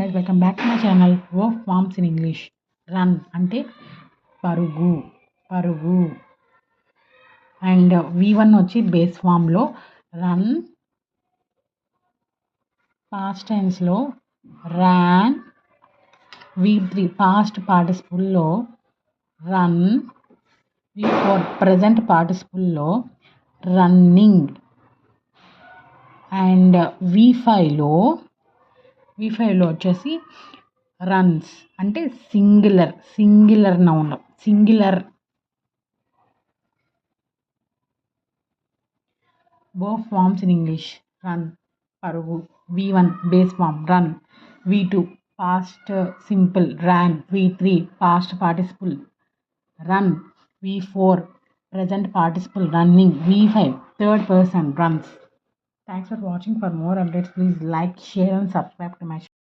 guys, welcome back to my channel Verb Forms in English. Run అంటే పరుగు పరుగు and V1 వచ్చి base ఫామ్లో రన్, పాస్ట్ టెన్స్లో ran, V3 పాస్ట్ పార్టిసిపుల్లో రన్, V4 ప్రజెంట్ పార్టిసిపుల్లో రన్నింగ్ అండ్ V5లో వచ్చేసి రన్స్ అంటే singular noun singular. verb forms in English: run పరుగు, V1 base form run, V2 past simple ran, V3 past participle run, V4 present participle running, V5 third person runs. Thanks for watching. For more updates, please like, share and subscribe to my channel.